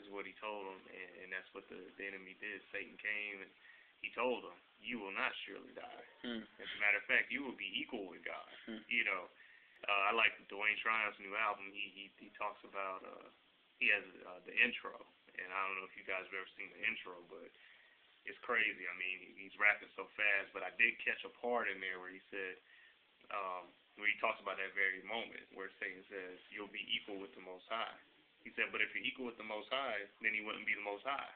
is what he told him, and that's what the enemy did. Satan came and he told him, you will not surely die. As a matter of fact, you will be equal with God. You know, I like Dwayne Triumph's new album. He talks about, he has the intro, and I don't know if you guys have ever seen the intro, but it's crazy. I mean, he's rapping so fast, but I did catch a part in there where he said, where he talks about that very moment where Satan says, you'll be equal with the Most High. He said, but if you're equal with the Most High, then he wouldn't be the Most High.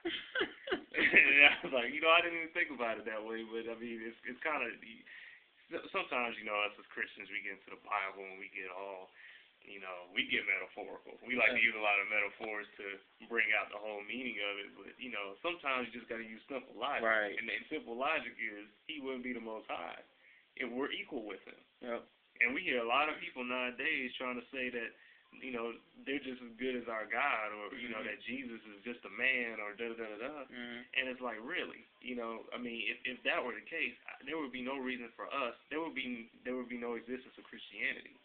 And I was like, you know, I didn't even think about it that way, but I mean, it's kind of, sometimes, you know, us as Christians, we get into the Bible and we get all, you know, we get metaphorical. We like to use a lot of metaphors to bring out the whole meaning of it, but, you know, sometimes you just got to use simple logic. Right. And simple logic is he wouldn't be the Most High if we're equal with him. Yep. And we hear a lot of people nowadays trying to say that, you know, they're just as good as our God, or, you know, that Jesus is just a man, or da-da-da-da-da. And it's like, really? You know, I mean, if that were the case, there would be no reason for us, there would be no existence of Christianity.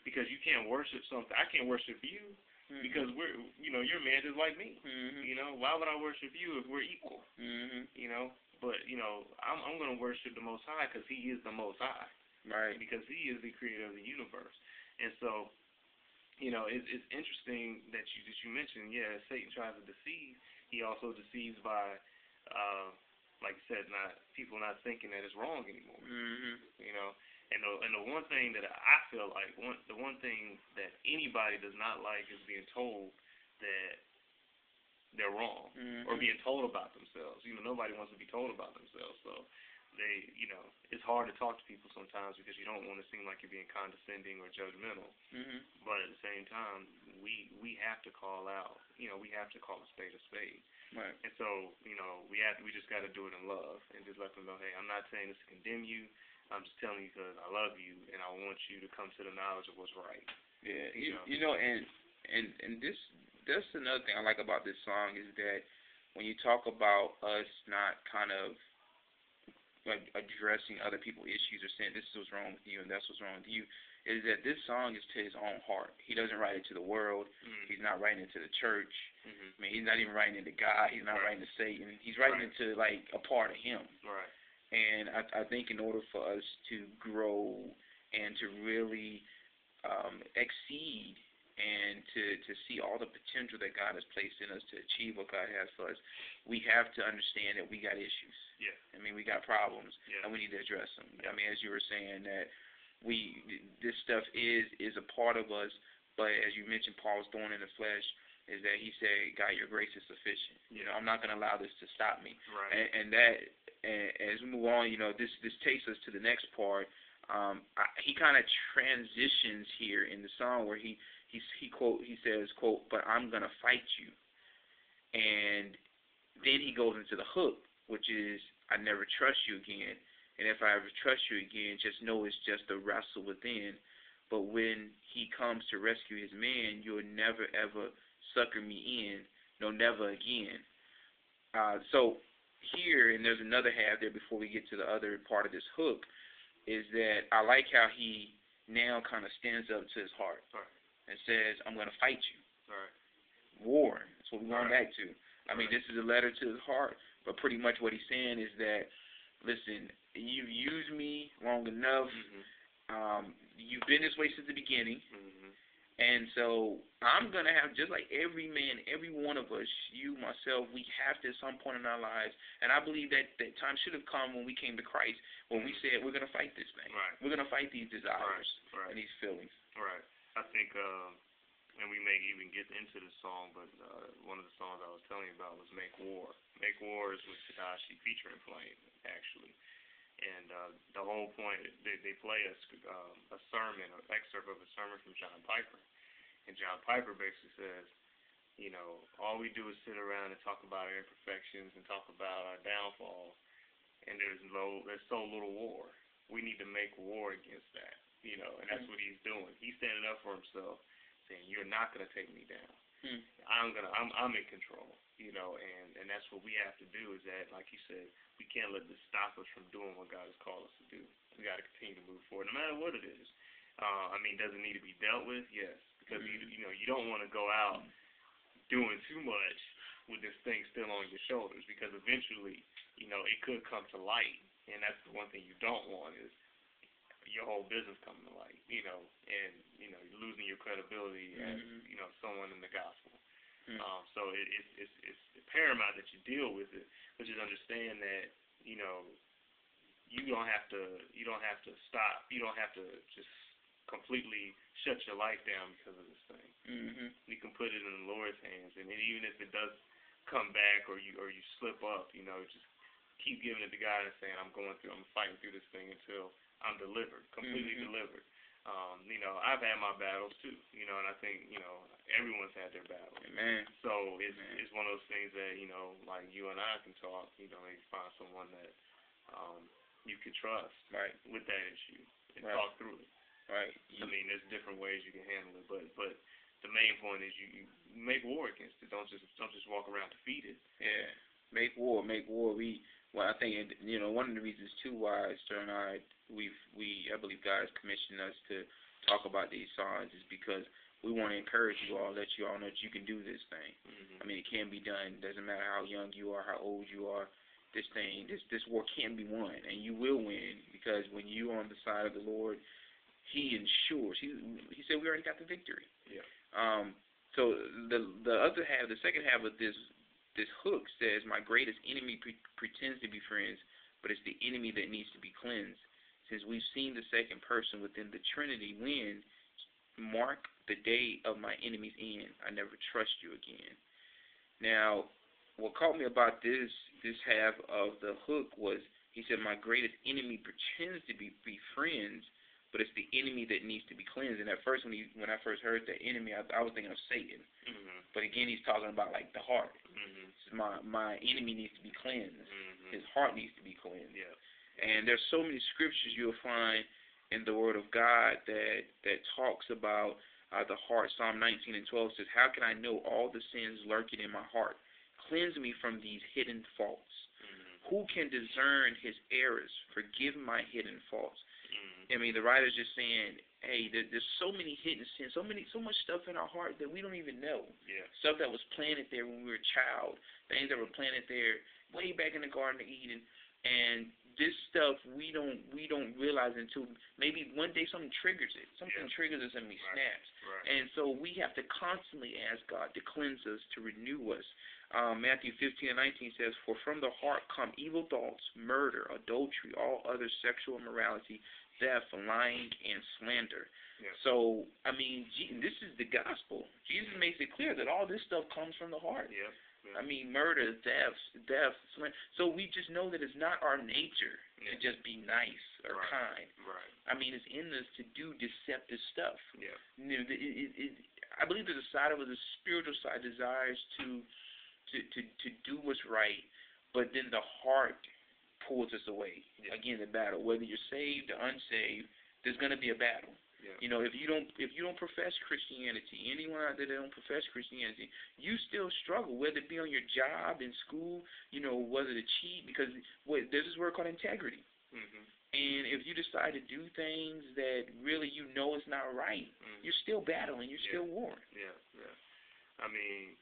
Because you can't worship something. I can't worship you because we're, you know, you're a man just like me. You know, why would I worship you if we're equal? You know, but, you know, I'm going to worship the Most High because he is the Most High. Right. Because he is the creator of the universe. And so, you know, it's interesting that you mentioned, yeah, Satan tries to deceive. He also deceives by, like you said, people not thinking that it's wrong anymore. You know, and the one thing that I feel like, the one thing that anybody does not like is being told that they're wrong or being told about themselves. You know, nobody wants to be told about themselves. So they, you know, it's hard to talk to people sometimes because you don't want to seem like you're being condescending or judgmental. But at the same time, we have to call out, you know, we have to call a spade a spade. Right. And so, you know, we just got to do it in love and just let them know, hey, I'm not saying this to condemn you. I'm just telling you because I love you and I want you to come to the knowledge of what's right. Yeah, you know, and that's another thing I like about this song is that when you talk about us not kind of like addressing other people's issues or saying this is what's wrong with you and that's what's wrong with you, is that this song is to his own heart. He doesn't write it to the world. He's not writing it to the church. I mean, he's not even writing it to God. He's not writing it to Satan. He's writing it to, like, a part of him. Right. And I think in order for us to grow and to really exceed and to see all the potential that God has placed in us to achieve what God has for us, we have to understand that we got issues. Yeah. I mean, we got problems, and we need to address them. I mean, as you were saying, that this stuff is a part of us, but as you mentioned, Paul's thorn in the flesh is that he said, God, your grace is sufficient. You know, I'm not going to allow this to stop me. Right. And as we move on, you know, this takes us to the next part. He kind of transitions here in the song where he says, quote, but I'm going to fight you. And then he goes into the hook, which is, I never trust you again. And if I ever trust you again, just know it's just a wrestle within. But when he comes to rescue his man, you'll never, ever succor me in. No, never again. So here, and there's another half there before we get to the other part of this hook, is that I like how he now kind of stands up to his heart and says, I'm going to fight you. War. That's what we're going back to. I mean, this is a letter to his heart, but pretty much what he's saying is that, listen, you've used me long enough. You've been this way since the beginning. And so I'm going to have, just like every man, every one of us, you, myself, we have to at some point in our lives. And I believe that time should have come when we came to Christ, when we said, we're going to fight this thing. We're going to fight these desires and these feelings. I think, and we may even get into this song, but one of the songs I was telling you about was Make War. Make War is with Tadashi featuring Flame, actually. And the whole point, they play a sermon, an excerpt of a sermon from John Piper. And John Piper basically says, you know, all we do is sit around and talk about our imperfections and talk about our downfall, and there's so little war. We need to make war against that, you know, and that's what he's doing. He's standing up for himself, saying, you're not going to take me down. I'm in control, you know, and that's what we have to do is that, like you said, we can't let this stop us from doing what God has called us to do. We got to continue to move forward, no matter what it is. I mean, does it need to be dealt with? Yes, because you know, you don't want to go out doing too much your shoulders, because eventually, it could come to light, and that's the one thing you don't want is your whole business coming to light, and you're losing your credibility as someone in the gospel. So it's paramount that you deal with it, but just understand that you don't have to stop. You don't have to just completely shut your life down because of this thing. You can put it in the Lord's hands, and then even if it does come back or you slip up, just keep giving it to God and saying, I'm fighting through this thing until I'm delivered, completely delivered. I've had my battles too, and I think, everyone's had their battles. Amen. So it's one of those things that, like you and I can talk, maybe find someone that you could trust with that issue and talk through it. Right. I mean, there's different ways you can handle it, but the main point is you make war against it. Don't just walk around defeated. Yeah. Make war. I think one of the reasons too why Sir and I believe God has commissioned us to talk about these signs is because we want to encourage you all, let you all know that you can do this thing. I mean, it can be done. Doesn't matter how young you are, how old you are. This war can be won, and you will win, because when you're on the side of the Lord, He ensures. He said we already got the victory. Yeah. So the second half of this hook says, my greatest enemy pretends to be friends, but it's the enemy that needs to be cleansed. Since we've seen the second person within the Trinity win, mark the day of my enemy's end. I never trust you again. Now, what caught me about this half of the hook was, he said, my greatest enemy pretends to be friends, but it's the enemy that needs to be cleansed. And at first, when I first heard the enemy, I was thinking of Satan. But again, he's talking about like the heart. My enemy needs to be cleansed. His heart needs to be cleansed. Yeah. And there's so many scriptures you'll find in the Word of God that talks about the heart. Psalm 19:12 says, how can I know all the sins lurking in my heart? Cleanse me from these hidden faults. Who can discern his errors? Forgive my hidden faults. I mean, the writer's just saying, hey, there's so many hidden sins, so much stuff in our heart that we don't even know. Yeah. Stuff that was planted there when we were a child, things that were planted there way back in the Garden of Eden, and this stuff we don't realize until maybe one day something triggers it. Something triggers us and we snaps. Right. And so we have to constantly ask God to cleanse us, to renew us. Matthew 15:19 says, for from the heart come evil thoughts, murder, adultery, all other sexual immorality, theft, lying, and slander. Yeah. So, I mean, this is the gospel. Jesus makes it clear that all this stuff comes from the heart. Yeah. I mean, murder, theft, slander. So we just know that it's not our nature to just be nice or kind. Right. I mean, it's in us to do deceptive stuff. Yeah. I believe there's a side of us, the spiritual side, desires to do what's right, but then the heart pulls us away. Yeah. Again, the battle. Whether you're saved or unsaved, there's going to be a battle. Yeah. If you don't profess Christianity, anyone out there that don't profess Christianity, you still struggle, whether it be on your job, in school, whether to cheat, because there's this word called integrity. And if you decide to do things that really it's not right, you're still battling, you're still warring. Yeah. I mean,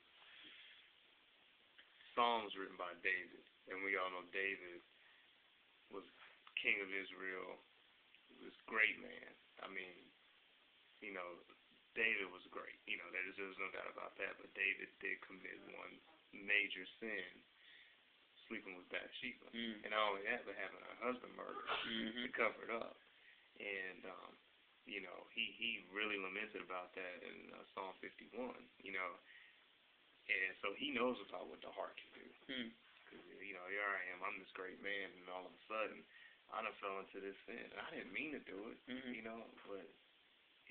Psalms written by David, and we all know David was king of Israel, this great man. I mean, David was great. There's no doubt about that. But David did commit one major sin, sleeping with Bathsheba. And not only that, but having her husband murdered to cover it up. And, he really lamented about that in Psalm 51, And so he knows about what the heart can do. Because, here I am, I'm this great man, and all of a sudden, I done fell into this sin. And I didn't mean to do it, but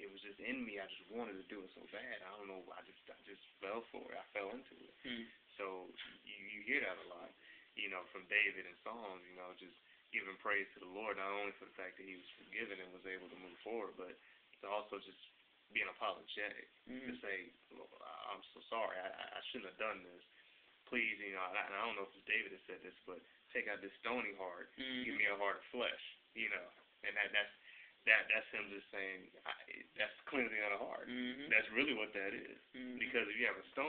it was just in me. I just wanted to do it so bad. I don't know. I just fell for it. I fell into it. So you hear that a lot, from David and Psalms. Just giving praise to the Lord, not only for the fact that he was forgiven and was able to move forward, but to also just being apologetic to say, I'm so sorry. I shouldn't have done this. Please, and I don't know if it's David that said this, but take out this stony heart, give me a heart of flesh. And that's him just saying, that's cleansing of the heart. That's really what that is. Because if you have a stony